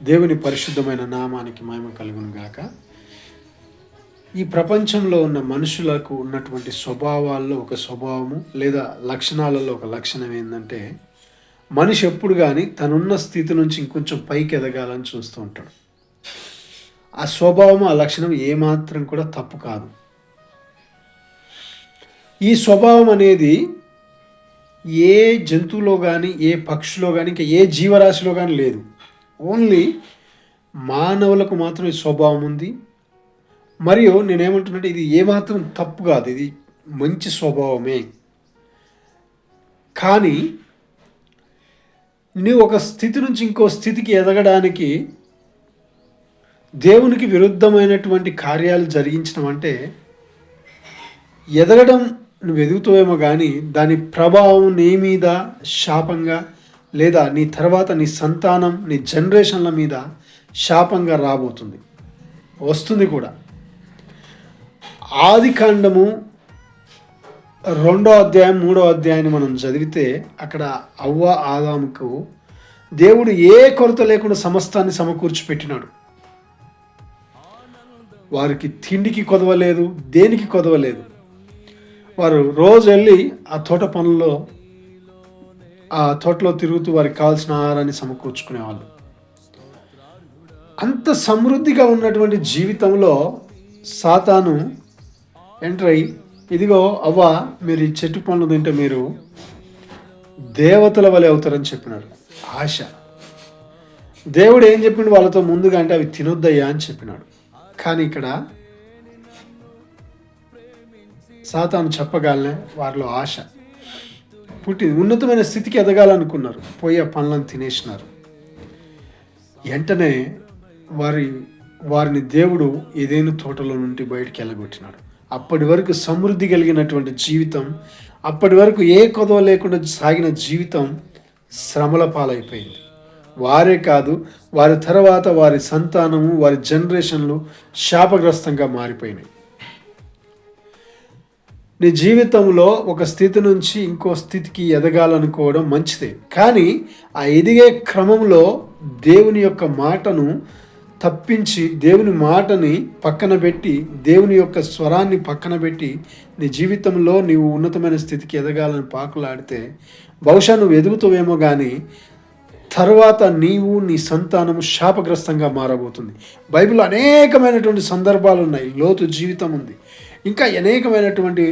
దేవుని పరిశుద్ధమైన నామానికి మహిమ కలుగును గాక. ఈ ప్రపంచంలో ఉన్న మనుషులకు ఉన్నటువంటి స్వభావాల్లో ఒక స్వభావము లేదా లక్షణాలలో ఒక లక్షణం ఏంటంటే, మనిషి ఎప్పుడు కానీ తనున్న స్థితి నుంచి ఇంకొంచెం పైకి ఎదగాలని చూస్తూ ఉంటాడు. ఆ స్వభావం, ఆ లక్షణం ఏమాత్రం కూడా తప్పు కాదు. ఈ స్వభావం అనేది ఏ జంతువులో కానీ, ఏ పక్షిలో కానీ, ఇంకా ఏ జీవరాశిలో కానీ లేదు. ఓన్లీ మానవులకు మాత్రం ఈ స్వభావం ఉంది. మరియు నేనేమంటున్నానంటే, ఇది ఏమాత్రం తప్పు కాదు, ఇది మంచి స్వభావమే. కానీ నువ్వు ఒక స్థితి నుంచి ఇంకో స్థితికి ఎదగడానికి దేవునికి విరుద్ధమైనటువంటి కార్యాలు జరిగించడం అంటే, ఎదగడం నువ్వు ఎదుగుతావేమో కానీ దాని ప్రభావం నీ మీద శాపంగా, లేదా నీ తర్వాత నీ సంతానం, నీ జనరేషన్ల మీద శాపంగా రాబోతుంది, వస్తుంది కూడా. ఆదికాండము 2వ అధ్యాయం 3వ అధ్యాయాన్ని మనం చదివితే, అక్కడ అవ్వ ఆదాముకు దేవుడు ఏ కొరత లేకుండా సమస్తాన్ని సమకూర్చి పెట్టినాడు. వారికి తిండికి కొదవలేదు, దేనికి కొదవలేదు. వారు రోజు వెళ్ళి ఆ తోట పనుల్లో, ఆ తోటలో తిరుగుతూ వారికి కావాల్సిన ఆహారాన్ని సమకూర్చుకునేవాళ్ళు. అంత సమృద్ధిగా ఉన్నటువంటి జీవితంలో సాతాను ఎంటర్ అయ్యి, ఇదిగో అవ్వ, మీరు ఈ చెట్టు పనులు తింటే మీరు దేవతల వలె అవుతారని చెప్పినాడు. ఆశ. దేవుడు ఏం చెప్పిండు వాళ్ళతో ముందుగా అంటే, అవి తినొద్దయ్యా అని చెప్పినాడు. కానీ ఇక్కడ సాతాను చెప్పగానే వారిలో ఆశ పుట్టి ఉన్నతమైన స్థితికి ఎదగాలనుకున్నారు. పోయి ఆ పనులను తినేసినారు. వెంటనే వారిని దేవుడు ఏదేను తోటలో నుండి బయటికి వెళ్ళగొట్టినాడు. అప్పటి వరకు సమృద్ధి కలిగినటువంటి జీవితం, అప్పటి వరకు ఏ కొదవ లేకుండా సాగిన జీవితం శ్రమల పాలైపోయింది. వారే కాదు, వారి తర్వాత వారి సంతానము, వారి జనరేషన్లు శాపగ్రస్తంగా మారిపోయినాయి. నీ జీవితంలో ఒక స్థితి నుంచి ఇంకో స్థితికి ఎదగాలనుకోవడం మంచిదే. కానీ ఆ ఎదిగే క్రమంలో దేవుని యొక్క మాటను తప్పించి, దేవుని మాటని పక్కన పెట్టి, దేవుని యొక్క స్వరాన్ని పక్కన పెట్టి నీ జీవితంలో నీవు ఉన్నతమైన స్థితికి ఎదగాలని పాకులాడితే బహుశా నువ్వు ఎదుగుతావేమో, కానీ తర్వాత నీవు, నీ సంతానము శాపగ్రస్తంగా మారబోతుంది. బైబిల్లో అనేకమైనటువంటి సందర్భాలు ఉన్నాయి. లోతు జీవితం ఉంది, ఇంకా అనేకమైనటువంటి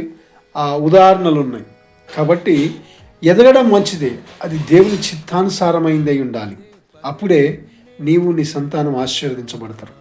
ఉదాహరణలు ఉన్నాయి. కాబట్టి ఎదగడం మంచిదే, అది దేవుని చిత్తానుసారమైందై ఉండాలి. అప్పుడే నీవు, నీ సంతానం ఆశీర్వదించబడతారు.